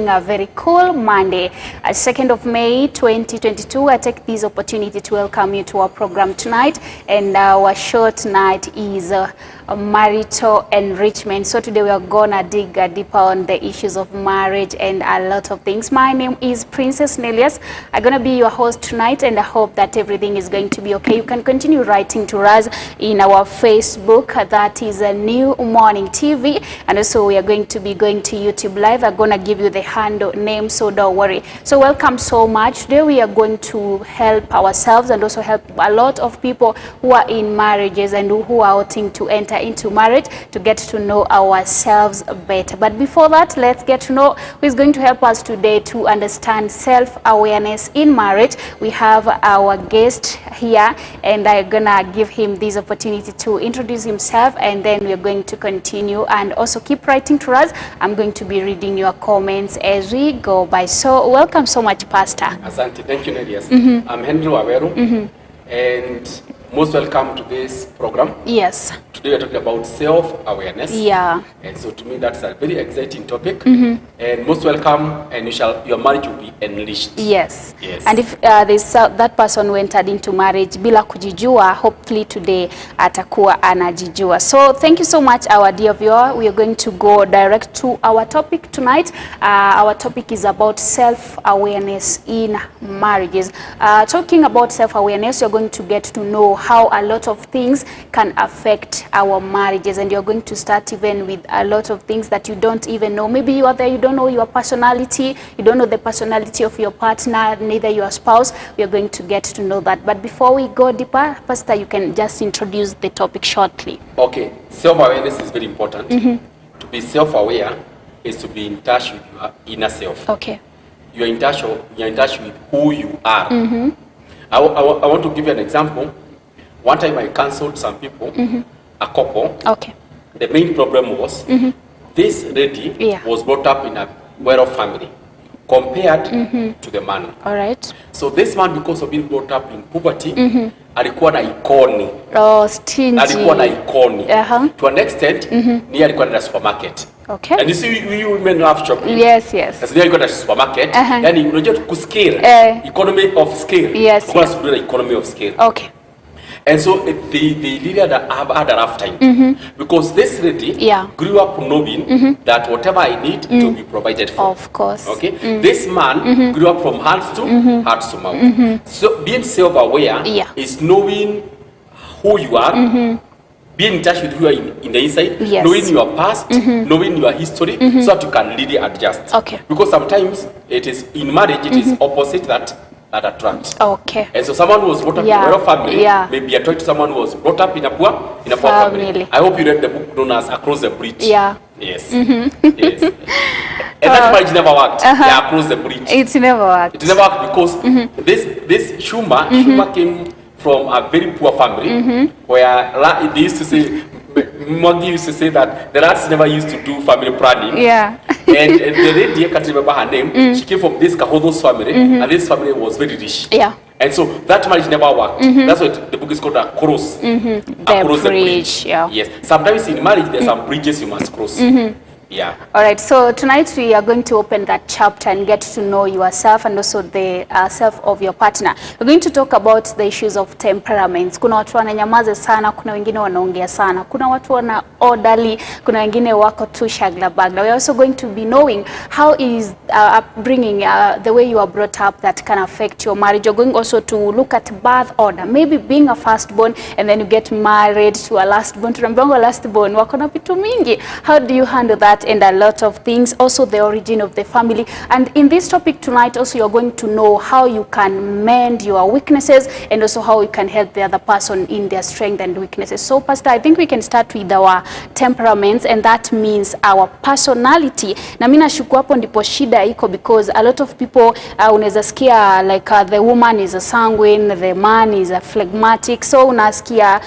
A very cool Monday, 2nd of May 2022. I take this opportunity to welcome you to our program tonight, and our show tonight is marital enrichment. So today we are gonna dig deeper on the issues of marriage and a lot of things. My name is Princess Nelius. I'm gonna be your host tonight, and I hope that everything is going to be okay. You can continue writing to us in our Facebook, that is a New Morning TV, and also we are going to be going to YouTube Live. I'm gonna give you the handle name, so don't worry. So welcome so much. Today we are going to help ourselves and also help a lot of people who are in marriages and who are wanting to enter into marriage to get to know ourselves better. But before that, let's get to know who is going to help us today to understand self-awareness in marriage. We have our guest here, and I'm gonna give him this opportunity to introduce himself, and then we're going to continue. And also keep writing to us. I'm going to be reading your comments as we go by. So welcome so much, Pastor. Asante, thank you, Nelius. I'm Henry Waweru, and most welcome to this program. Yes. Today we're talking about self-awareness. Yeah. And so to me that's a very exciting topic. And most welcome, and your marriage will be enriched. Yes. Yes. And if there's that person who entered into marriage bila kujijua, hopefully today atakuwa anajijua. So thank you so much, our dear viewer. We are going to go direct to our topic tonight. Our topic is about self-awareness in marriages. Talking about self-awareness, you're going to get to know how a lot of things can affect our marriages, and you're going to start even with a lot of things that you don't even know. Maybe you are there, you don't know your personality, you don't know the personality of your partner, neither your spouse. We are going to get to know that. But before we go deeper, Pastor, you can just introduce the topic shortly. Okay, self-awareness is very important. To be self-aware is to be in touch with your inner self. Okay. You're in touch with who you are. I want to give you an example. One time I counseled some people, a couple. Okay. The main problem was this lady was brought up in a well-off family compared to the man. All right. So this man, because of being brought up in poverty, alikuwa na ikoni. Oh, stingy. Alikuwa na ikoni. To an extent, ni alikuwa na supermarket. Okay. And you see, we women love shopping. Yes, yes. As alikuwa na supermarket, yani unajua kuscale, economy of scale. Yes. Kwa sababu economy of scale. Okay. And so they really had a rough time because this lady grew up knowing that whatever I need to be provided for. Of course. Okay. This man grew up from hands to hearts to mouth. So being self-aware is knowing who you are, being in touch with who you are in the inside, knowing your past, knowing your history, so that you can really adjust. Okay. Because sometimes it is in marriage it is opposite that attract. Okay. And so someone who was brought up in a royal family maybe attract to someone who was brought up in a poor family. I hope you read the book known as Across the Bridge. Yeah. Yes. Yes. And that marriage never worked. Yeah, Across the Bridge. It never worked. It never worked because this Schumer came from a very poor family where they used to say, Maggie used to say that the rats never used to do family planning. Yeah. And the lady, I can't remember her name, she came from this Kahodo's family, and this family was very rich. Yeah. And so that marriage never worked. That's why the book is called Across. Across the bridge. Yeah. Yes. Sometimes in marriage, there's some bridges you must cross. Yeah. All right. So tonight we are going to open that chapter and get to know yourself and also the self of your partner. We're going to talk about the issues of temperaments. Kuna watu wananyamaza sana, kuna wengine wanaongea sana. Kuna watu wana orderly, kuna wengine wako tu shagla bagla. We're also going to be knowing how is upbringing, the way you are brought up, that can affect your marriage. You're going also to look at birth order. Maybe being a firstborn and then you get married to a lastborn. Tunambiwa lastborn wako na vitu mingi. How do you handle that? And a lot of things, also the origin of the family. And in this topic tonight also you're going to know how you can mend your weaknesses and also how you can help the other person in their strength and weaknesses. So Pastor, I think we can start with our temperaments, and that means our personality. Na mimi nashuku hapo ndipo shida iko, because a lot of people unaweza sikia like the woman is a sanguine, the man is a phlegmatic. So unasikia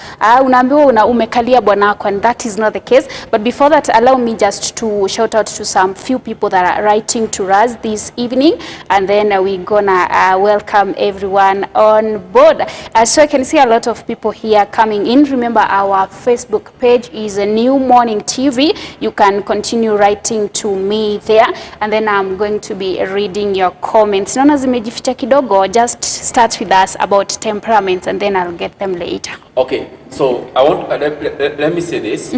unaambiwa umekalia bwanako, and that is not the case. But before that, allow me just to shout out to some few people that are writing to us this evening, and then we're gonna welcome everyone on board. So I can see a lot of people here coming in. Remember, our Facebook page is a New Morning TV. You can continue writing to me there, and then I'm going to be reading your comments. Naona zimejificha kidogo. Just start with us about temperaments, and then I'll get them later. Okay, so I want let me say this.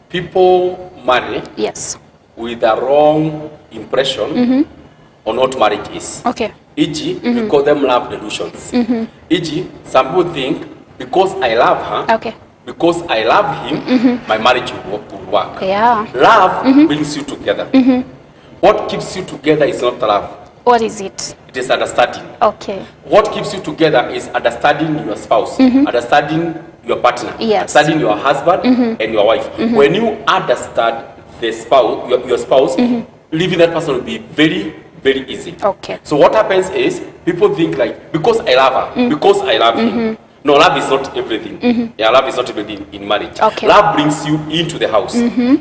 People marry with a wrong impression on what marriage is. Okay. E.g., we call them love delusions. E.g., some people think because I love her, because I love him, my marriage will work. Yeah. Love brings you together. What keeps you together is not love. What is it? It is understanding. Okay. What keeps you together is understanding your spouse, understanding your partner, understanding your husband and your wife. When you understand the spouse, your spouse, leaving that person will be very, very easy. Okay. So what happens is people think like, because I love her, because I love him. No, love is not everything. Yeah, love is not everything in marriage. Okay. Love brings you into the house.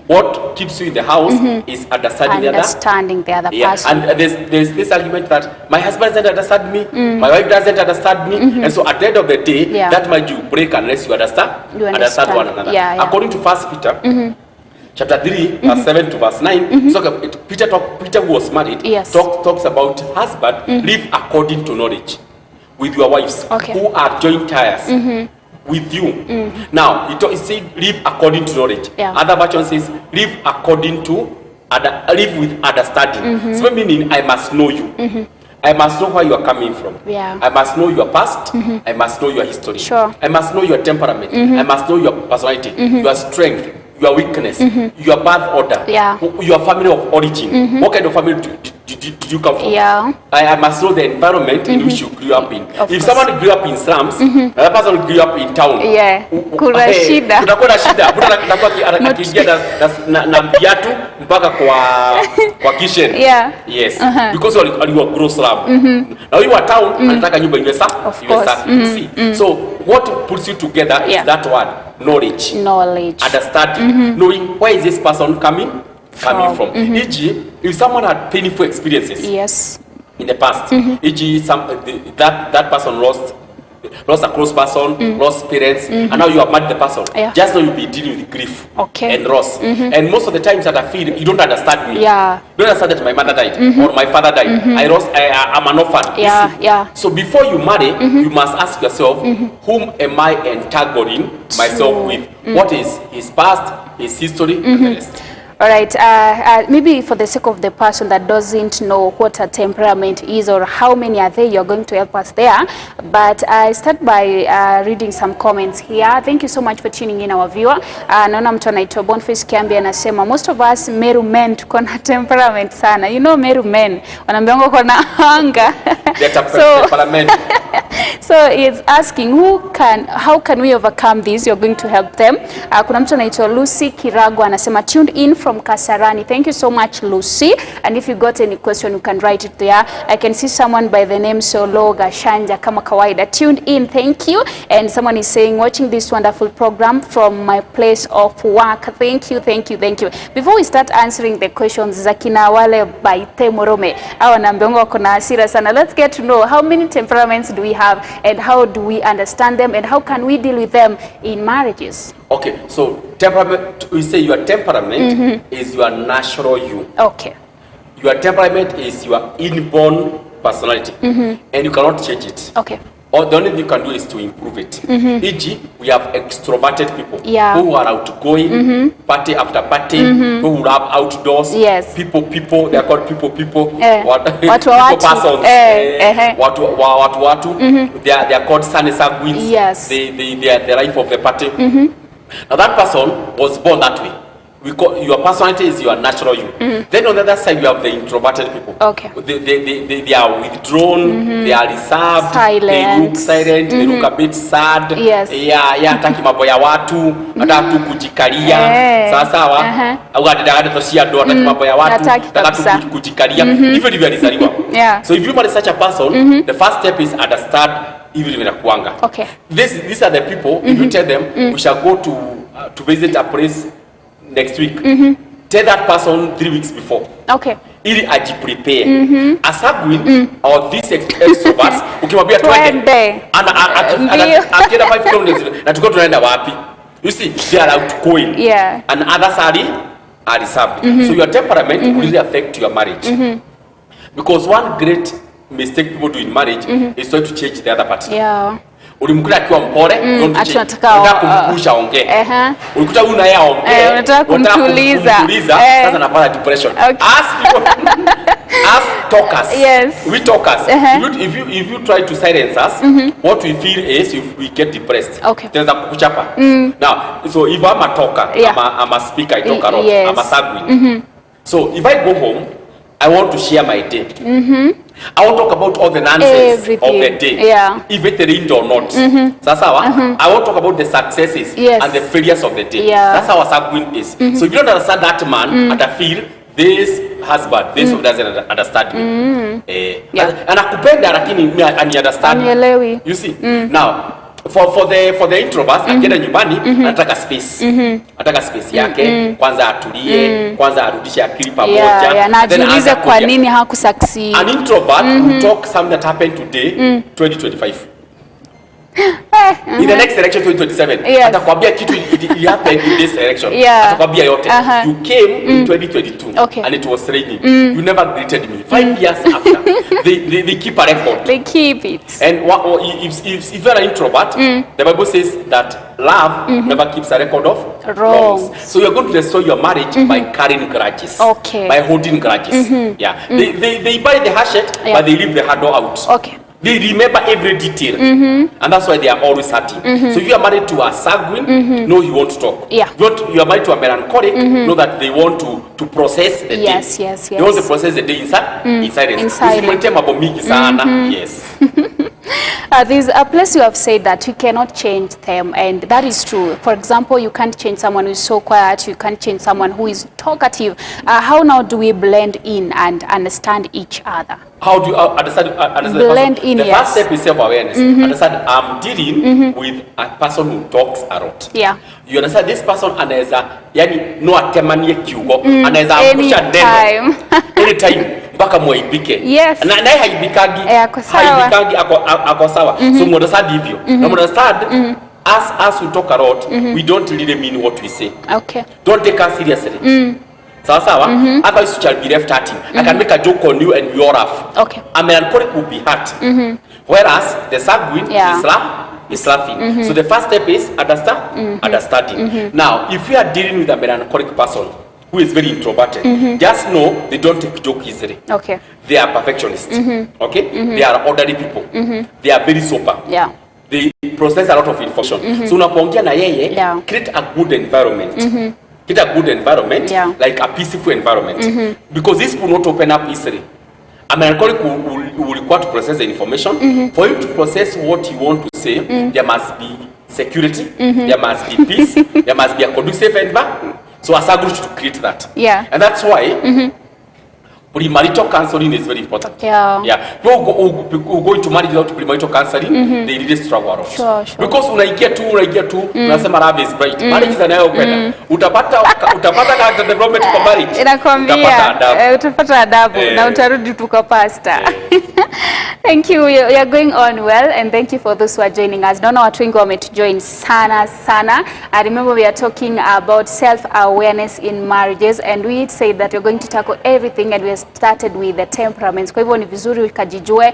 What keeps you in the house is understanding the other person. And there's this argument that my husband doesn't understand me, my wife doesn't understand me, and so at the end of the day, that might you break unless you understand one another. According to 1 Peter, chapter 3, verse 7 to verse 9, so Peter who was married, talks about husband live according to knowledge with your wives who are joint heirs with you. Now, it says live according to knowledge. Other version says live according to, live with understanding. So meaning I must know you. I must know where you are coming from. I must know your past. I must know your history. I must know your temperament. I must know your personality, your strength, your weakness, your birth order, your family of origin. What kind of family did you come from? I must know the environment in which you grew up in. If someone grew up in slums, another person grew up in town, kuna shida. Kuna shida. Mtu akiingia na viatu mpaka kwa kitchen. Yes. Because you are grow slum. Now you are town, anataka nyumba iwe safi. So what puts you together is that word, knowledge. Understanding. Knowing where is this person coming from. E.g., if someone had painful experiences in the past, e.g., that person lost a close person, lost parents, and now you have met the person. Just now you'll be dealing with grief and loss. And most of the times that I feel, you don't understand me. You don't understand that my mother died or my father died. I'm an orphan. So before you marry, you must ask yourself, whom am I entangling myself with? What is his past, his history, and the rest? All right, maybe for the sake of the person that doesn't know what a temperament is or how many are there, you're going to help us there. But I start by reading some comments here. Thank you so much for tuning in, our viewer. Naona mtu anaitwa Boniface Kiambi anasema, most of us Meru men tuko na temperament sana. You know Meru men, wanaambiwa uko na hanga. So it's asking, how can we overcome this? You're going to help them. Kuna mtu anaitwa Lucy Kirago anasema, tuned in from Kasarani. Thank you so much, Lucy. And if you got any question, you can write it there. I can see someone by the name Solo Gashanja kama kawaida tuned in. Thank you. And someone is saying, watching this wonderful program from my place of work. Thank you. Before we start answering the questions, zakina wale by Temorome, awa nambiongo kuna hasira sana. Let's get to know how many temperaments do we have and how do we understand them and how can we deal with them in marriages? Okay, so temperament, we say your temperament is your natural you. Okay. Your temperament is your inborn personality, and you cannot change it. Okay. Or the only thing you can do is to improve it. E.g., we have extroverted people who are outgoing, party after party, who love outdoors. People, they are called people. People persons. They are called sunny sanguines. They are the life of the party. Now that person was born that way. Your personality is your natural you. Then on the other side, you have the introverted people. Okay. They are withdrawn, they are reserved, silent. They look silent, they look a bit sad. Hataki mambo ya watu, hataki tu kujikalia. Sawa. Au adada toshia ndo hataki mambo ya watu, hataki tu kujikalia. Hivyo ndivyo alizaliwa. So if you marry such a person, the first step is understand hivyo ndivyo inakuanga. Okay. These are the people, if you tell them, we shall go to visit a place next week. tell that person 3 weeks before. Okay. Ili ajiprepare. A sanguine or this extroverts ukimwambia twende akienda 5 kilometers na tuko tunaenda wapi? You see, they are outgoing. Yeah. And others are reserved. So your temperament will really affect your marriage. Because one great mistake people do in marriage is trying to change the other party. Yeah. Ulimkuta akiwa mpole, unataka kumkusha ongee. Ulikuta huyu naye aongee, unataka kumtuliza. Sasa anapata depression. As talkers, yes. We talkers. If you try to silence us, what we feel is we get depressed. Okay. Tenza kukuchapa. Now, so if I'm a talker, I'm a speaker, I talk a lot. Yes. I'm a sanguine. So if I go home, I want to share my day. I want to talk about all the nonsense of the day, if it rained or not. Sawa. I want to talk about the successes and the failures of the day. That's how a sanguine is. So if you don't understand that man, and I feel this husband, this doesn't understand me. Anakupenda lakini ani understand. You see. Now, for the introverts, akienda nyumbani anataka space. Anataka space yake, kwanza atulie, kwanza arudishe akili pamoja. Na ajiulize kwa nini hakusucceed. An introvert will talk something that happened today, 2025. In the next election 2027, atakwambia kitu it happened in this election. Atakwambia yote. You came in 2022 and it was raining. You never greeted me. 5 years after, they keep a record. They keep it. And if you're an introvert, the Bible says that love never keeps a record of wrongs. So you're going to destroy your marriage by carrying grudges, by holding grudges. They buy the hatchet, but they leave the handle out. They remember every detail, and that's why they are always hurting. So if you are married to a sanguine, no, you won't talk. If you are married to a melancholic, know that they want to process the day. They want to process the day in silence. Yes. There's a place you have said that you cannot change them, and that is true. For example, you can't change someone who is so quiet, you can't change someone who is talkative. How now do we blend in and understand each other? How do you understand blend in? The first step is self-awareness. Understand I'm dealing with a person who talks a lot. You understand this person anaweza no atemanie kiugo, anaweza angusha neno anytime mpaka muibike. Na naye haibikagi ako sawa. So you understand hivyo. Na understand as we talk a lot, we don't really mean what we say. Don't take us seriously. Sawa. Otherwise you shall be left hurting. I can make a joke on you and you laugh. A melancholic will be hurt. Whereas the sanguine is laughing. So the first step is understanding. Now, if you are dealing with a melancholic person who is very introverted, just know they don't take joke easily. They are perfectionists. They are orderly people. They are very sober. They process a lot of information. So unapoongea na yeye, create a good environment. Get a good environment, like a peaceful environment. Because this will not open up easily. A melancholic will require to process the information. For you to process what you want to say, there must be security, there must be peace, there must be a conducive environment. So a sanguine should create that. And that's why premarital counseling is very important. People who go into marriage without premarital counseling, they really struggle a lot. Because unaingia tu, unasema love is bright. Marriage is anayopenda. Utapata character development kwa marriage. Utapata adabu na utarudi tuko pasta. Thank you. You're going on well, and thank you for those who are joining us. Naona watu wengi wametujoin sana. I remember we are talking about self-awareness in marriages, and we said that we're going to tackle everything, and we started with the temperaments. Kwa hivyo ni vizuri ukajijue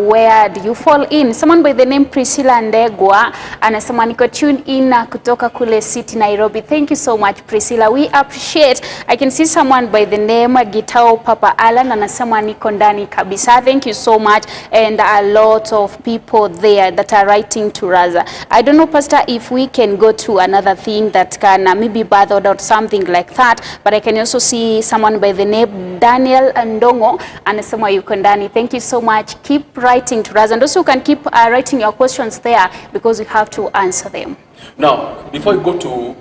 where do you fall in. Someone by the name Priscilla Ndegwa anasema niko tune in kutoka kule City Nairobi. Thank you so much Priscilla, we appreciate. I can see someone by the name Gitao Papa Alan anasema niko ndani kabisa. Thank you so much, and a lot of people there that are writing to us. I don't know Pastor if we can go to another thing that can maybe bothered or something like that, but I can also see someone by the name Daniel Ndongo anasema yuko ndani. Thank you so much, keep writing to us, and also you can keep writing your questions there because we have to answer them. Now before you go to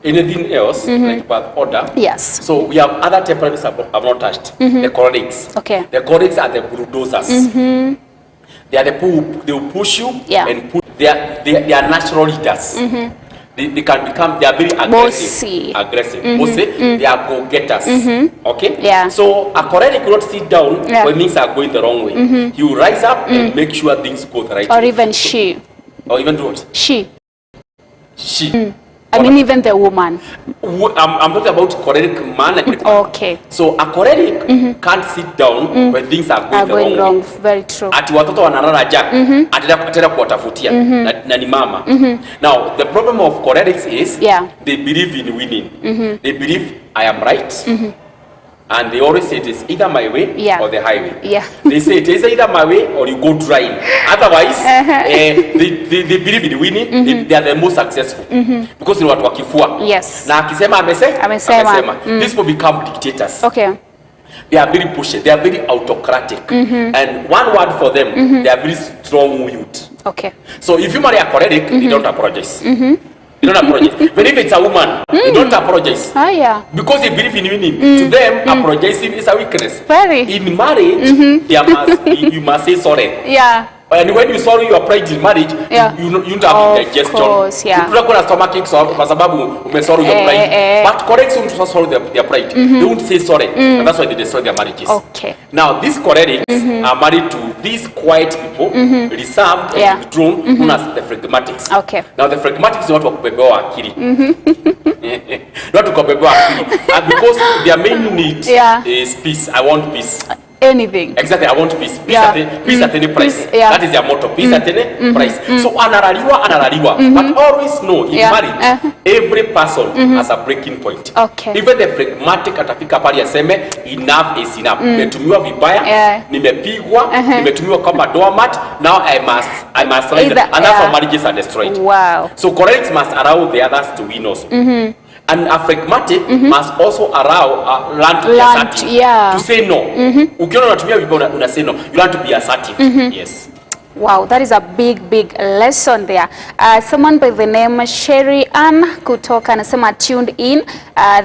anything else, like birth order, so we have other temperaments I've not touched. The cholerics. The cholerics are the bulldozers. They are the people they will push you and push. They are natural leaders. they can become, they are very aggressive. Bossy. They are go-getters. Okay? Yeah. So a choleric will not sit down when things are going the wrong way. He will rise up and make sure things go the right way. Or even she. Or even what? She. I mean even the woman. I'm talking about choleric man and choleric man. Okay. So a choleric can't sit down when things are going the wrong way. Very true. Ati watoto wanalala ja, atenda kuwatafutia na ni mama. Now the problem of cholerics is they believe in winning. They believe I am right. And they always say it is either my way or the highway. They say it is either my way or you go drying. Otherwise, they believe in winning. They are the most successful because ni watu wa kifua. Na akisema amesema. These will become dictators. Okay. They are very pushy. They are very autocratic. And one word for them, they are very strong-willed. Okay. So if you marry a choleric, they don't apologize. You don't apologize. But if it's a woman, you don't apologize. Because they believe in winning. To them, apologizing is a weakness. In marriage, you must say sorry. And when you sorry your pride in marriage, you don't have indigestion. You don't have stomachache kwa sababu umesorry your pride. But cholerics don't sorry their pride. They won't say sorry. And that's why they destroy their marriages. Now, these cholerics are married to these quiet people, reserved and withdrawn, known as the phlegmatics. Now, the phlegmatics are not wa kubebewa akili. Not to kubebewa akili. Because their main need is peace. I want peace. Anything. Exactly, I want peace. Peace at any price. That is their motto. Peace at any price. So analaliwa. But always know, in marriage, every person has a breaking point. Even the phlegmatic atafika pali aseme, enough is enough. Nimetumiwa vibaya, nimepigwa, nimetumiwa kama doormat. Now I must rise. And that's how marriages are destroyed. So cholerics must allow the others to win also. And a phlegmatic must also allow learn to be assertive. To say no. Ukiona unatumia vibaya una say no. You learn to be assertive. Yes. Wow, that is a big lesson there. Someone by the name Sherry Ann kutoka anasema tuned in.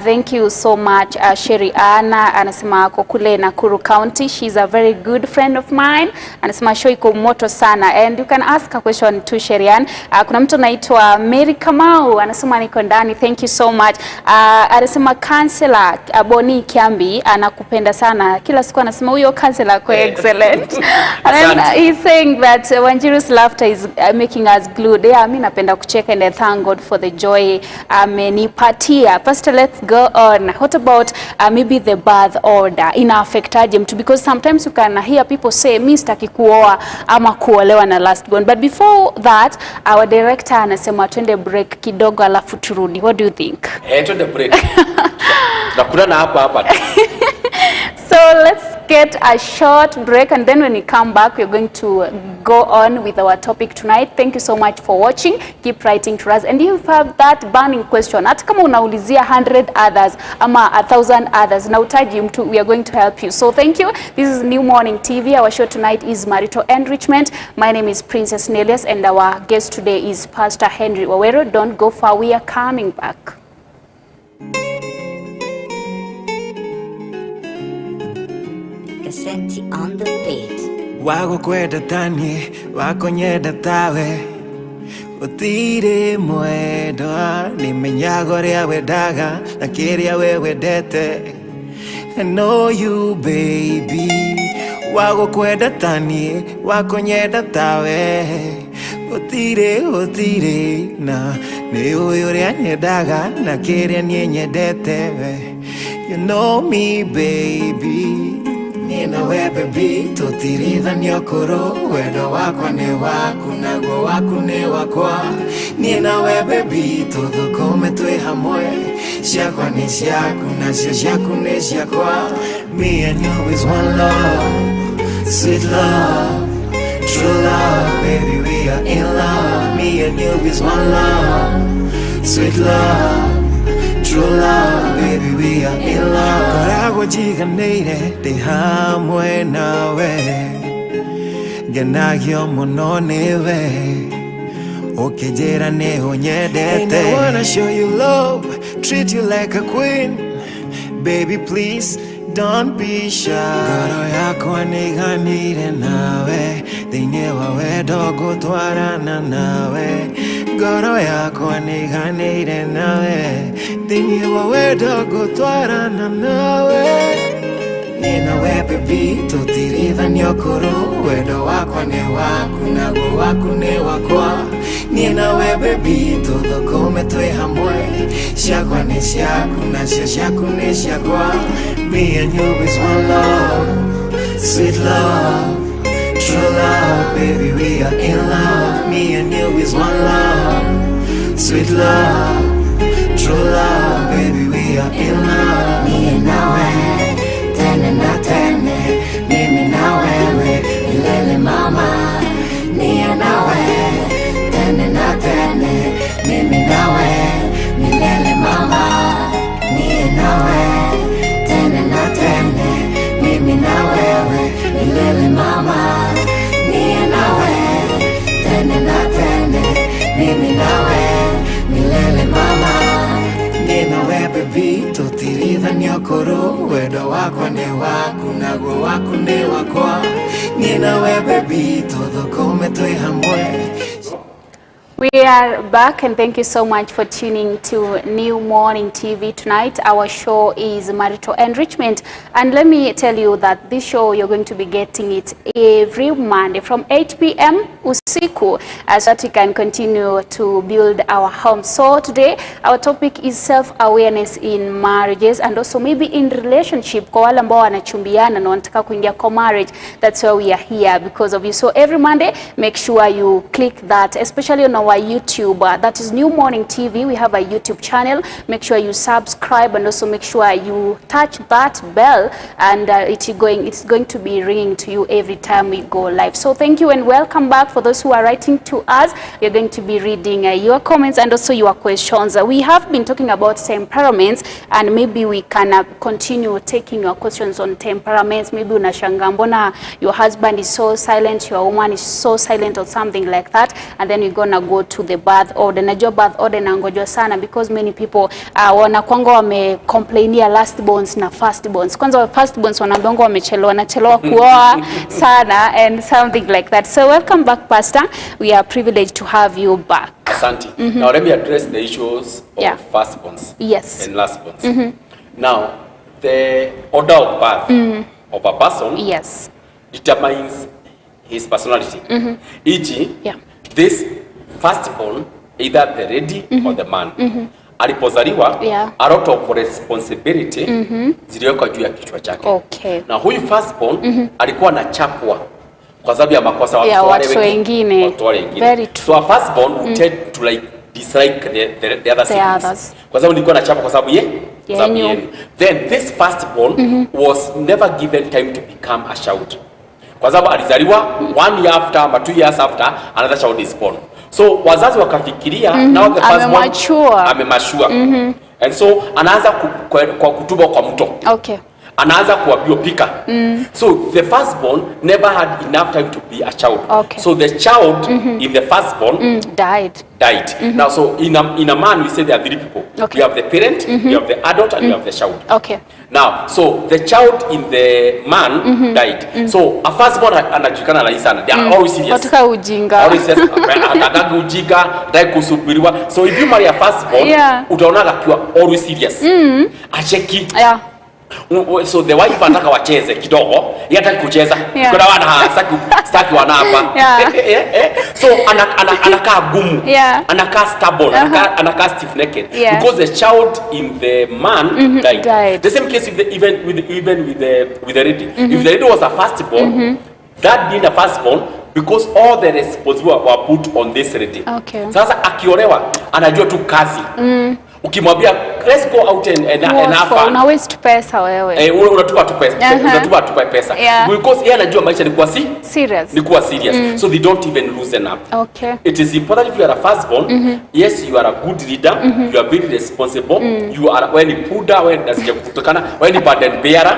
Thank you so much Sherry Ann. Anasema kule Nakuru County. She's a very good friend of mine. Anasema show iko moto sana. And you can ask a question to Sherry Ann. Kuna mtu anaitwa Mary Kamau anasema niko ndani. Thank you so much. Anasema Councillor Boni Kiambi anakupenda sana. Kila siku anasema huyo Councillor kwa excellent. And he's saying that Wanjiru's laughter is making us glued. Mimi napenda kucheka and I thank God for the joy amenipatia. Pastor, let's go on. What about maybe the birth order ina affectaje mtu? Because sometimes you can hear people say mimi sitaki kuoa ama kuolewa na last born. But before that, our director anasema twende break kidogo alafu turudi. What do you think? Twende break. Tunakulana hapa. So let's get a short break and then when we come back we're going to go on with our topic tonight. Thank you so much for watching. Keep writing to us and if you have that burning question, hata kama unaulizia 100 others ama 1000 others na utaji mtu, we are going to help you. So thank you. This is New Morning TV. Our show tonight is Marital Enrichment. My name is Princess Nelius and our guest today is Pastor Henry Wawero. Don't go far, we are coming back. On the beat. Wago kwenda tani, wako nyenda tawe Utire mwendwa, nimenyago ria wendaga na kiria we wendete. I know you baby. Wago kwenda tani, wako nyenda tawe Utire na ni uyu ria nyendaga na kiria nie nyendete. You know me baby. Nina we baby, tutirithanio kuru. Wendo wakwa ni waku, naguo waku ni wakwa. Nina we baby, tuthukume twi hamwe. Ciakwa ni ciaku, nacio ciaku ni ciakwa. Me and you is one love, sweet love, true love. Baby, we are in love. Me and you is one love, sweet love, true love, baby, we are in love. Koragwo jiganĩire ndĩ hamwe nawe, ngenagio mũno nĩwe, ũkĩnjĩra nĩho nyendete. And I wanna show you love, treat you like a queen. Baby, please don't be shy. Ngoro yakwa nĩiganĩire nawe, thĩinĩ wa wendo ngũtwarana nawe. ngoro yakwa niganĩire nawe thĩinĩ wa wendo gũtwarana nawe niĩ nawe baby tũtirithania ũkũrũ wendo wakwa nĩ waku naguo waku nĩ wakwa niĩ nawe baby tũthũkũme twĩ hamwe ciakwa nĩ ciaku nacio ciaku nĩ ciakwa me and you is one love sweet love true love baby we are in love me and you is one love sweet love true love baby we are in love me nawe tene na tene mimi na wewe milele mama niye nawe tene na tene mimi nawe milele mama niye nawe tene na tene mimi na wewe milele mama niye nawe tene na tene mimi nawe milele mama niye nawe baby tũtirithania ũkũrũ wendo wakwa nĩ waku naguo waku nĩ wakwa niĩ nawe baby tũthũkũme twĩ hamwe. We are back and thank you so much for tuning to New Morning TV tonight. Our show is Marital Enrichment, and let me tell you that this show you're going to be getting it every Monday from 8 p.m. usiku so that we can continue to build our home. So today our topic is self-awareness in marriages and also maybe in relationship kwa wale ambao wanachumbiana na wanataka kuingia kwa marriage. That's why we are here because of you. So every Monday make sure you click that, especially on our YouTube, that is New Morning TV. We have a YouTube channel. Make sure you subscribe and also make sure you touch that bell, and it's going to be ringing to you every time we go live. So thank you and welcome back. For those who are writing to us, we're going to be reading your comments and also your questions. We have been talking about temperaments, and maybe we can continue taking your questions on temperaments. Maybe unashanga mbona your husband is so silent, your woman is so silent or something like that, and then we're gonna go to the birth order. Najua birth order nangojwa sana because many people wanakwanga wamecomplainia last borns na first borns. Kwanza first borns wanaambia wanachelewa kuoa sana and something like that. So welcome back, Pastor. We are privileged to have you back. Asante. Now let me address the issues of first borns and last borns. Now the order of birth of a person determines his personality. E.g. this firstborn, either the lady or the man, alipozaliwa a lot of responsibility ziliwekwa juu ya kichwa chake. Na huyu firstborn alikuwa anachapwa kwa sababu ya makosa watu wengine. So a firstborn would tend to like dislike the other siblings. Kwa sababu nilikuwa nachapa kwa sababu yenu. Then this firstborn was never given time to become a child. Kwa sababu alizaliwa 1 year after or 2 years after another child is born. So wazazi wakafikiria now the firstborn amemashua. And so anaanza kwa kutuba kwa mto. Anaanza kuambiwa pika. So the firstborn never had enough time to be a child. So the child in the firstborn died. Now so in a man we say there are 3 people. You have the parent, you have the adult, and you have the child. Now so the child in the man died. So a firstborn anajulikana rahisi sana. They are always serious. Wataka ujinga. Always serious. Atakaga ujinga, dai kusubiriwa. So if you marry a firstborn, utaona akiwa always serious. Acheki. So the wife anataka wacheze kidogo, yeye hataki kucheza. Kuna wana staki wana hapa. So anakaa gumu. Anakaa stubborn, anakaa stiff necked because the child in the man died. The same case even with the lady. If the lady was a firstborn, that being a firstborn, because all the responsibilities were put on this lady. Sasa akiolewa anajua tu kazi. Ukimwambia let's go out and have fun, una waste pesa wewe. Unatupa tu pesa. Because yeye anajua maisha ni kuwa serious. So they don't even loosen up. It is important if you are a firstborn, yes you are a good leader, you are very responsible, you are when you put down when you burden bearer,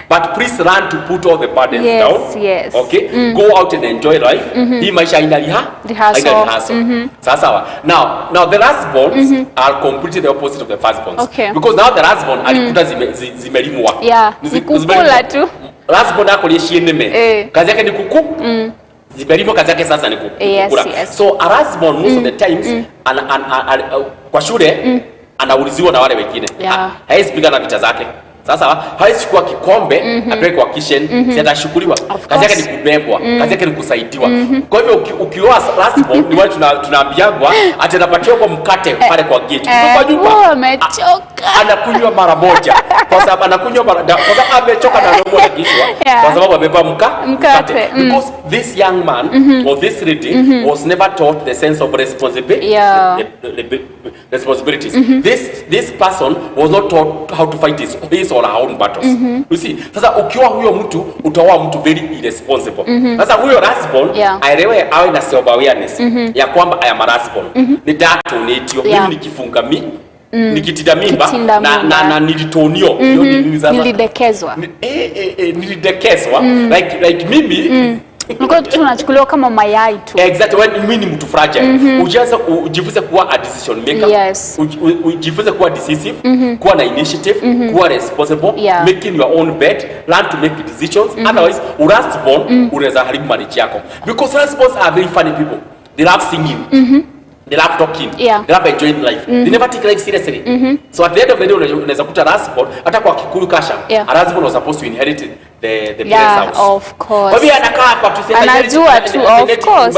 but please learn to put all the burdens down. Go out and enjoy life. Hii maisha ina rehearsal. Sawa. Now the last borns are completely the opposite of the first borns. Because now the last born alikuta zimelimwa. Kukula tu. Last born ako lishi neme. Kazi yake ni Ziberimo kazi yake sasa ni kukula. Yes. So a husband most of the times kwa shule anauliziwa na wale wengine. Hawezi piga na vita zake. Sasa hawezi chukua kikombe apeleke kwa kitchen, si atashukuliwa. Kazi yake ni kubebwa, kazi yake ni kusaidiwa. Kwa hivyo ukioa husband ni wale tunaambiagwa atanapatiwa kwa mkate pale kwa gate. Kwa nyumba amechoka. Anakunywa mara moja. Kwa sababu anakunywa mara kwa sababu amechoka na roho ya kichwa. Kwa sababu amebeba mkate. Because this young man or this lady was never taught the sense of responsibility. Responsibilities. This person was not taught how to fight his or her own battles. You see, sasa ukiwa huyo mtu utaoa mtu very irresponsible. Sasa huyo husband aelewe awe na self awareness ya kwamba I am a husband. Nitatonetio mimi nikifunga nikitida mimba na nilitonio nilidekezwa like mimi Mko tunachukuliwa kama mayai tu. Exactly, when mimi ni mtu fragile. Ujifunze kuwa a decision maker. Ujifunze kuwa decisive, kuwa na initiative, kuwa responsible, making your own bed, learn to make decisions. Otherwise, husband unaweza haribu marriage yako. Because husbands are very funny people. They love singing. They love talking. They love enjoying life. They never take life seriously. So at the end of the day, unaweza kuta husband hata kwa Kikuyu kasha. A husband was supposed to inherit the parents' house. Of course. Kwa hivyo anakaa hapa tu sasa. Anajua tu, of course.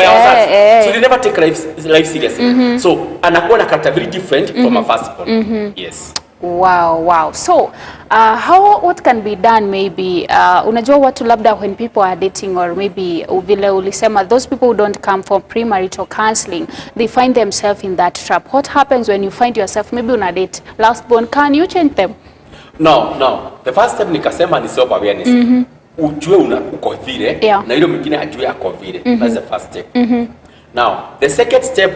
So they never take life seriously. So anakuwa na character very different from a firstborn. Yes. Wow. So, what can be done maybe, unajua watu labda when people are dating or maybe vile ulisema, those people who don't come for premarital counseling, they find themselves in that trap. What happens when you find yourself, maybe una date last born, can you change them? No. The first step nikasema ni self awareness. Ujue uko vile na yule mwingine ajue ako vile. That's the first step. Now, the second step,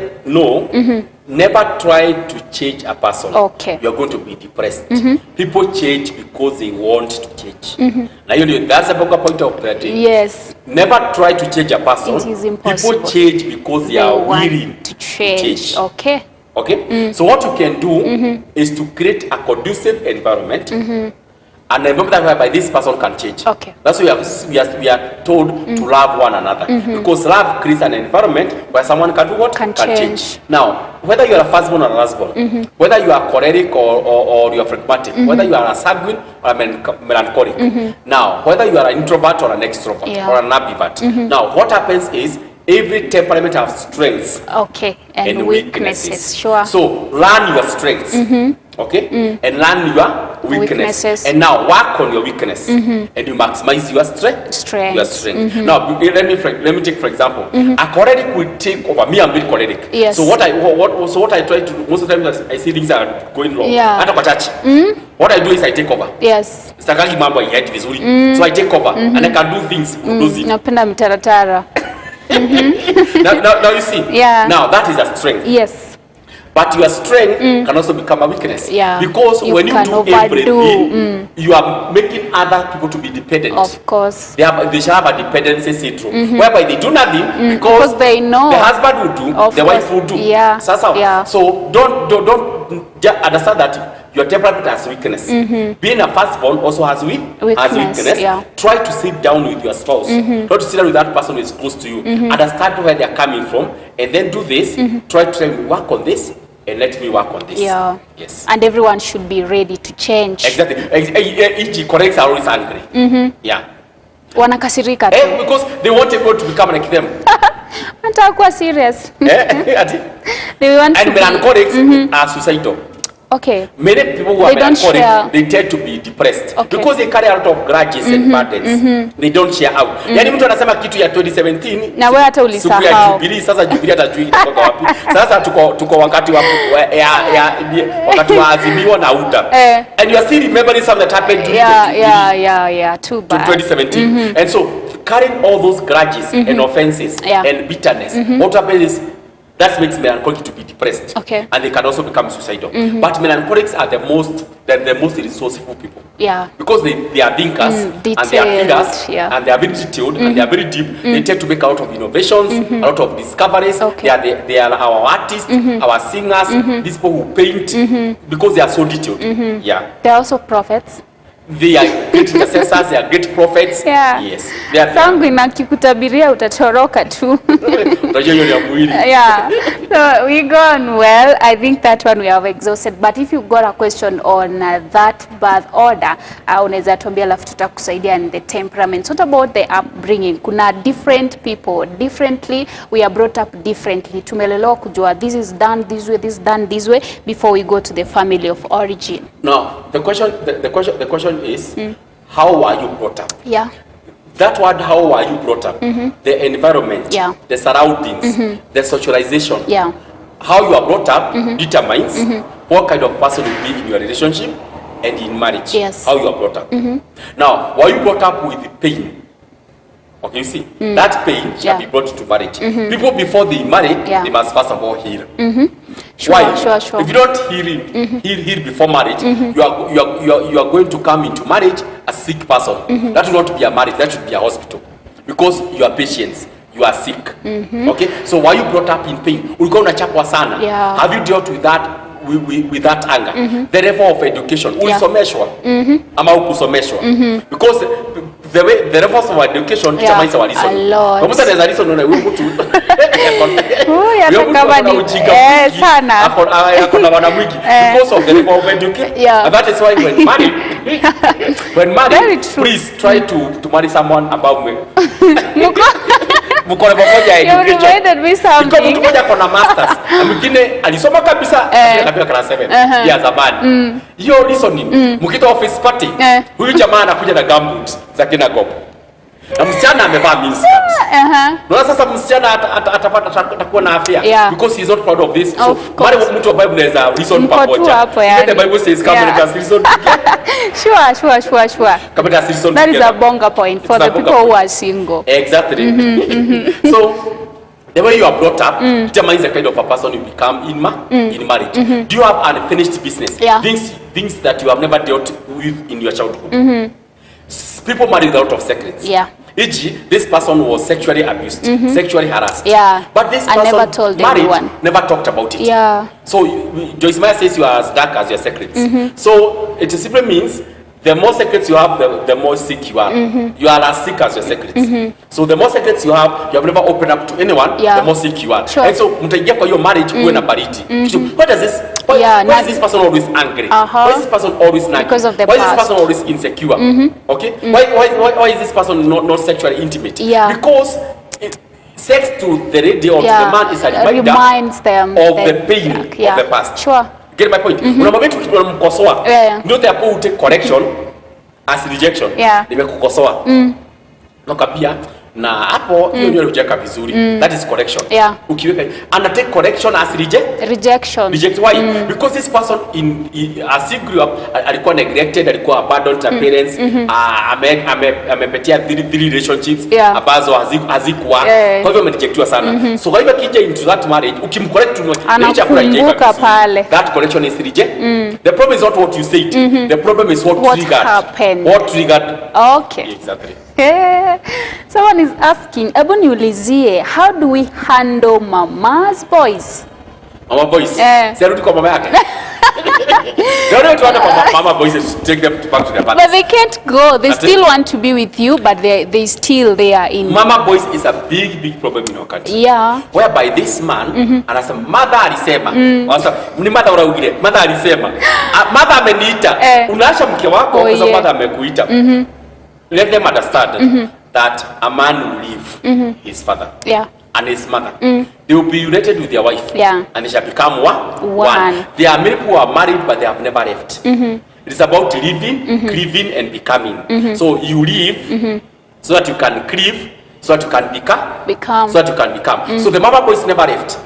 never try to change a person. Okay. You're going to be depressed. People change because they want to change. Now, that's the point of the day. Yes. Never try to change a person. It is impossible. People change because they are willing to change. Okay. So what you can do is to create a conducive environment. And remember that by this person can change. Okay. That's why we are told to love one another. Because love creates an environment where someone can do what? Can change. Now, whether you are a firstborn or a lastborn, whether you are choleric or you are phlegmatic, whether you are a sanguine or a melancholic, now, whether you are an introvert or an extrovert or an ambivert, now, what happens is every temperament has strengths and weaknesses. Sure. So, learn your strengths. And learn your weaknesses. And now work on your weakness. And you maximize your strength. Now let me take for example. A choleric will take over. Me, I'm very choleric. Yes. So what I try to do most of the time, I see things are going wrong. Hata kwa church. What I do is I take over. Yes. Sitaki mambo iende vizuri. So I take over and I can do things. Napenda mtaratara. Now you see. Now that is a strength. Yes. But your strength can also become a weakness. Because when you do everything, you are making other people to be dependent. Of course. They shall have a dependency syndrome, whereby they do nothing because they know the husband will do, the wife will do. So don't understand that your temperament has weakness. Being a firstborn also has weakness. Try to sit down with your spouse. Try to sit down with that person who is close to you. Understand where they are coming from, and then do this. Try to tell me, work on this, and let me work on this. Yes. And everyone should be ready to change. Exactly. Each colleagues are always angry. Wanakasirika tu. Because they want everyone to become like them. Wanataka kuwa serious. They want and melancholics are suicidal. Many people who are melancholic, they tend to be depressed because they carry a lot of grudges and burdens. They don't share out. Yani mtu anasema kitu ya 2017 na wewe hata ulisahau. Siku ya Jubilee, sasa Jubilee hatajui kutoka wapi. Sasa tuko wakati wa wakati wa Azimio na UDA. And you are still remembering something that happened during too bad. 2017. And so carrying all those grudges and offenses and bitterness, what happens is that makes melancholic to be depressed, and they can also become suicidal. But melancholics are the most resourceful people, because they are thinkers and they are feeders and they are very detailed and they are very deep. They tend to make a lot of innovations, a lot of discoveries. They are our artists, our singers, these people who paint, because they are so detailed. They are also prophets. They are great intercessors, they are great prophets. Yeah. Yes. They are Sangu inakikutabiria utatoroka tu. Yeah. So we gone well. I think that one we have exhausted. But if you got a question on that birth order, unaweza tuambia alafu tutakusaidia in the temperaments. What about the upbringing? Kuna different people, differently, we are brought up differently. Tumelelewa kujua this is done this way, this is done this way before we go to the family of origin. Now, the question is, how are you brought up? Yeah. That word, how are you brought up? The environment, the surroundings, the socialization, how you are brought up determines what kind of person you be in your relationship and in marriage. Yes. How you are brought up. Now, were you brought up with pain? Okay, you see, that pain shall be brought to marriage. People before they marry, they must first of all heal. Sure, why? Sure. If you don't heal before marriage, you are going to come into marriage a sick person. That will not be a marriage, that should be a hospital. Because you are patients, you are sick. Okay? So why you brought up in pain? Ulikuwa unachapwa sana. Have you dealt with that with that anger? The level of education. Ulisomeshwa ama ukusomeshwa? Because the levels of education determines our reason. Kwa mtu anaweza reason unaona huyu mtu sana akona wana mwingi because of the level of education. And that is why when married, please try to marry someone above me. Mkono pamoja education. Mtu mmoja kona masters, na mwingine alisoma kabisa akafika class 7 ya zamani. Hiyo reasoning, mkita office party, huyu jamaa anakuja na gumboots za kina gopo. Na msichana amevaa miniskirt. Na sasa msichana atakuwa na afya because he is not proud of this. So mara mtu ambaye mnaweza reason pamoja. The Bible says come and reason together. Sure. Come and reason together. That is a bonga point for the people who are single. Exactly. So the way you are brought up determines the kind of a person you become in marriage. Do you have unfinished business? Things that you have never dealt with in your childhood. People marry out of secrets. E.g., this person was sexually abused, sexually harassed. But this person never told married, anyone. Never talked about it. So Joyce Meyer says you are as dark as your secrets. So it simply means the more secrets you have, the more sick you are. You are as sick as your secrets. So the more secrets you have never opened up to anyone, the more sick you are. And so mtaingia kwa hiyo marriage uwe na baridi. What does this? Why is this person always angry? Why is this person always nagging? Because of the why is past. this person always insecure? Okay? Why is this person not sexually intimate? Because sex to the lady or to the man is a reminder reminds them of the pain of the past. Get my point? Unamwambia tu tunamkosoa. Ndio hapo you take correction as rejection. Nimekukosoa. Nakapia na hapo hiyo ndio hujaka vizuri. That is correction. Ukiweka ana take correction as rejection. Reject why? Because this person as he grew up alikuwa neglected, alikuwa abandoned by parents, amepitia three relationships ambazo hazikuwa. Kwa hivyo amerejectiwa sana. So kwa hivyo kija into that marriage ukimcorrect anakumbuka pale. That correction is reject. The problem is not what you said. The problem is what triggered. What triggered. Okay. Exactly. Someone is asking, hebu niulizie, how do we handle mama's boys? Mama boys? Sirudi kwa mama yake. Mama boys is take them back to their parents. But they can't go. They still want to be with you, but they still there in. Mama boys is a big problem in our country. Whereby this man anasema mother alisema. Ni mother uraugire. Mother alisema. Mother ameniita. Unaacha mke wako kwa sababu mother amekuita. Let them understand that a man will leave his father and his mother. They will be united with their wife and they shall become one. There are many who are married but they have never left. It is about living, grieving and becoming. So you live so that you can grieve, so that you can become. So that you can become. So the mama boys never left.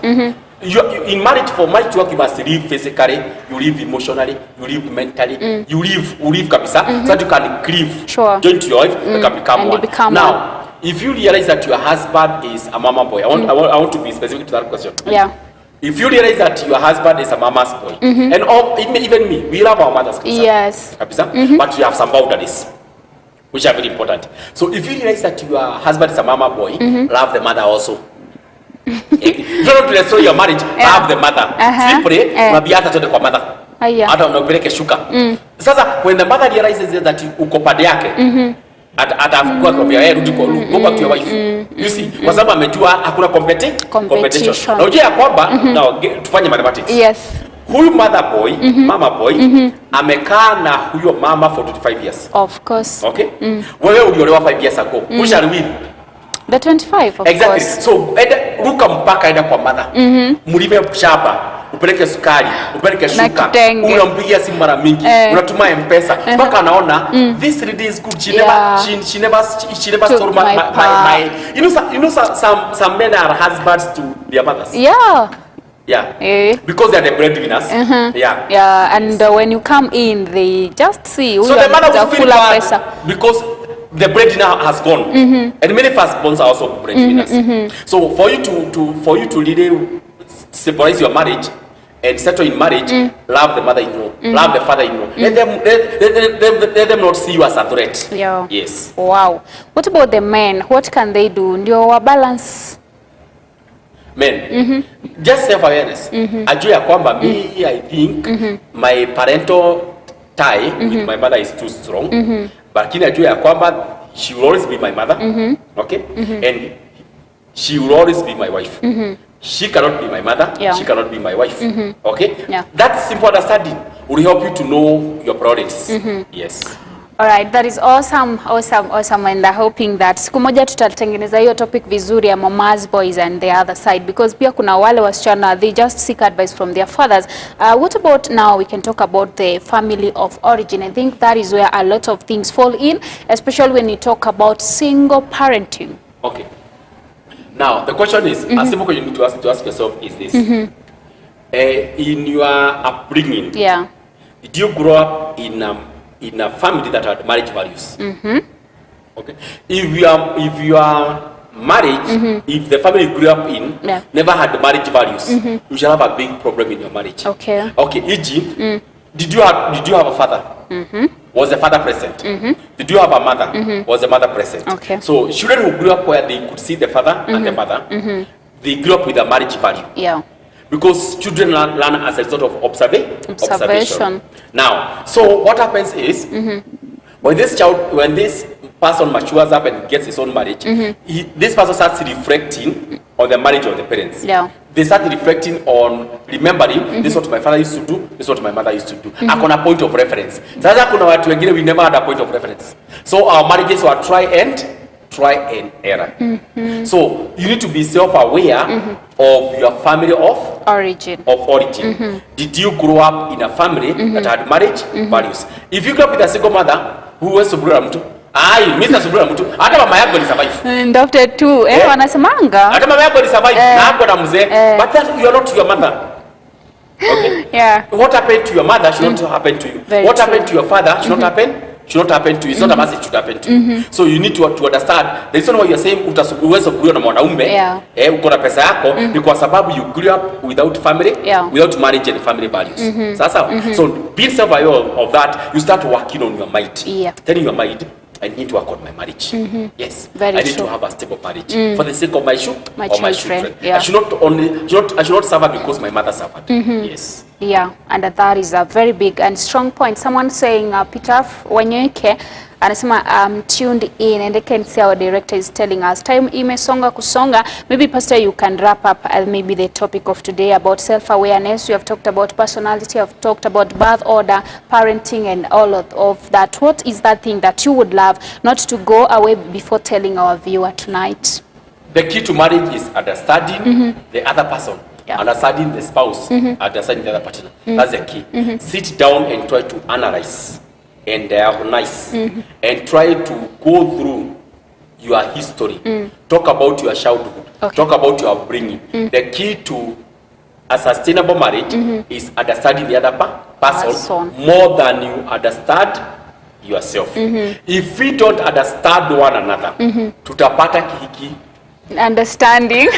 You in marriage, for marriage to work, you must live physically, you live emotionally, you live mentally, you live kabisa, so that you can grieve, join to your wife, you can become one. Now, if you realize that your husband is a mama boy, I want to be specific to that question. If you realize that your husband is a mama's boy, and even me, we love our mothers, kabisa, but we have some boundaries, which are very important. So if you realize that your husband is a mama boy, love the mother also. If you don't want to destroy your marriage, love the mother. Simply, unabiata tote kwa mother. Hata unapeleke shuka. Sasa when the mother realizes that uko pande yake, atakuwa kwambia wewe rudi kwa go back to your wife. You see, kwa sababu amejua hakuna competition. Na unajua kwamba tufanye mathematics. Yes. Huyu mother boy, mama boy, amekaa na huyo mama for 25 years. Of course. Okay? Wewe uliolewa 5 years ago. Who shall win? The 25, of exactly. course. So, ruka mpaka enda kwa mother. Mlime shamba, upeleke sukari, upeleke shuka, unampigia simu mara mingi, unatuma M-Pesa. Mpaka anaona this lady is good. She never stole my you know some men are husbands to their mothers. Yeah. Because they are the breadwinners. Yeah, and when you come in, they just see. So the mother will feel bad because the breadwinner has gone, and many firstborns are also breadwinners. So for you to really symbolize your marriage and settle in marriage, love the mother-in-law, love the father-in-law. Let them not see you as a threat. Yeah. Yes. Wow. What about the men? What can they do? Ndio balance. Men, just self-awareness. Ajua ya kwamba me, I think my parental tie with my mother is too strong. Lakini ajua ya kwamba she will always be my mother. Okay? And she will always be my wife. She cannot be my mother. She cannot be my wife. Okay? That simple understanding will help you to know your priorities. Yes. All right, that is awesome. And I'm hoping that siku moja tutatengeneza hiyo topic vizuri ya mama's boys and the other side, because pia kuna wale wasichana they just seek advice from their fathers. What about now we can talk about the family of origin? I think that is where a lot of things fall in, especially when you talk about single parenting. Okay. Now the question is, a simple question you need to ask yourself is this: in your upbringing, did you grow up in a family that had marriage values? Okay. If your marriage, if the family you grew up in never had marriage values, you shall have a big problem in your marriage. Okay. Okay. E.g., did you have a father? Was the father present? Did you have a mother? Was the mother present? Okay. So children who grew up where they could see the father and the mother, they grew up with a marriage value. Yeah. Because children learn as a sort of observation. Now, so what happens is, when this person matures up and gets his own marriage, this person starts reflecting on the marriage of the parents. Yeah. They start reflecting on remembering, this is what my father used to do, this is what my mother used to do. Akona point of reference. Sasa kuna watu wengine we never had a point of reference. So our marriages were try and error. So you need to be self-aware of your family of origin. Did you grow up in a family that had marriage values? If you grew up with a single mother who was subura mtu, Mr. Subura mtu, hata mama yako ni survive. Adopted too. Wanasemanga. Hata mama yako ni survive na hapo na mzee. But that you are not your mother. Okay? Yeah. What happened to your mother should not happen to you. What happened to your father should not happen to you. It's not a message should happen to you. So you need to understand the reason why you're saying uweze kuliwa na mwanaume uko na pesa yako ni kwa sababu you grew up without family, without marriage and family values. Sasa so being self-aware of that, you start working on your mind. Telling your mind, I need to work on my marriage. Yes, I need to have a stable marriage for the sake of my children. I should not suffer because my mother suffered. Yes. Yeah, and that is a very big and strong point. Someone saying, Peter Wanyeke, anasema tuned in, and I can see our director is telling us time imesonga kusonga. Maybe Pastor, you can wrap up maybe the topic of today about self-awareness. We have talked about personality, we have talked about birth order, parenting, and all of that. What is that thing that you would love not to go away before telling our viewer tonight? The key to marriage is understanding the other person. Understanding the spouse, understanding the other partner. That's the key. Sit down and try to analyze and diagnose and try to go through your history. Talk about your childhood. Talk about your upbringing. The key to a sustainable marriage is understanding the other person more than you understand yourself. If we don't understand one another, tutapata kihiki Understanding.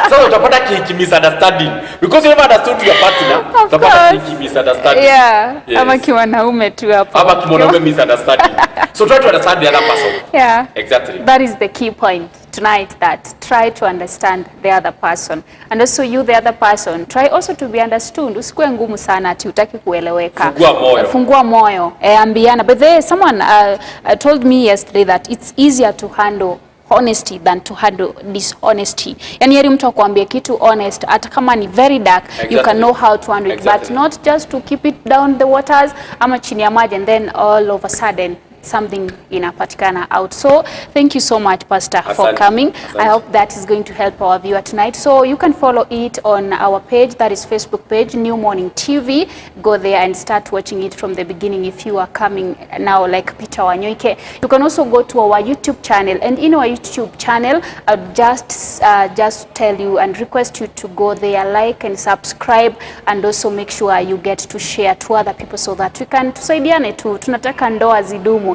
So utapata ki misunderstanding because you never understood your partner. Utapata ki misunderstanding. Yeah. Yes. Ama kiwanaume tu hapo. Ama kiwanaume misunderstanding. So try to understand the other person. Yeah. Exactly. That is the key point tonight, that try to understand the other person. And also you, the other person, try also to be understood. Usikue ngumu sana ati utaki kueleweka. Fungua moyo. Fungua moyo. Ambiana. But there someone told me yesterday that it's easier to handle honesty than to handle dishonesty. Yani heri mtu akwambie kitu honest, hata kama ni very dark, exactly. You can know how to handle it, but not just to keep it down the waters ama chini ya maji and then all of a sudden something inapatikana out. So thank you so much, Pastor, for coming. I hope that is going to help our viewer tonight. So you can follow it on our page, that is Facebook page, New Morning TV. Go there and start watching it from the beginning if you are coming now like Peter Wanyoike. You can also go to our YouTube channel, and in our YouTube channel I'll just tell you and request you to go there, like and subscribe, and also make sure you get to share to other people so that we can tusaidiane tu, tunataka ndoa zidumu.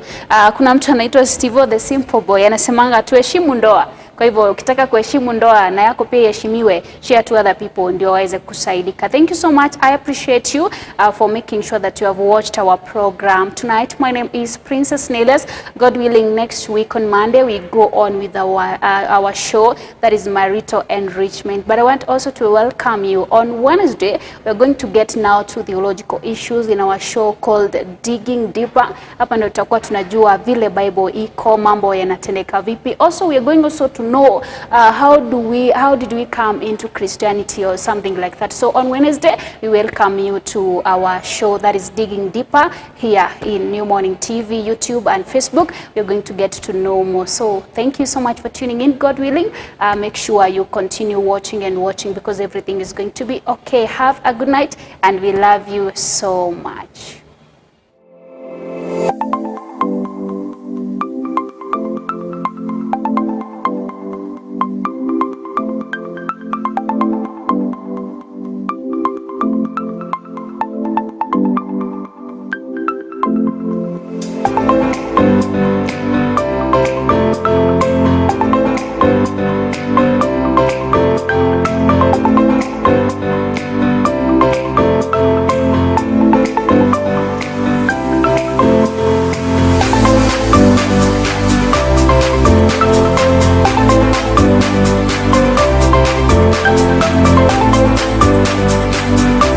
Kuna mtu anaitwa Steve the Simple Boy anasemanga tuheshimu ndoa. Kwa hivyo ukitaka kuheshimu ndoa na yako pia iheshimiwe, share to other people ndio waweze kusaidika. Thank you so much. I appreciate you for making sure that you have watched our program tonight. My name is Princess Nailes. God willing, next week on Monday we go on with our show, that is Marital Enrichment. But I want also to welcome you on Wednesday. We are going to get now to theological issues in our show called Digging Deeper. Hapa ndio tutakuwa tunajua vile Bible iko, mambo yanatendeka vipi. Also we are going also to know how did we come into Christianity or something like that. So on Wednesday we welcome you to our show, that is Digging Deeper, here in New Morning TV, YouTube and Facebook. We're going to get to know more. So thank you so much for tuning in. God willing, make sure you continue watching because everything is going to be okay. Have a good night and we love you so much.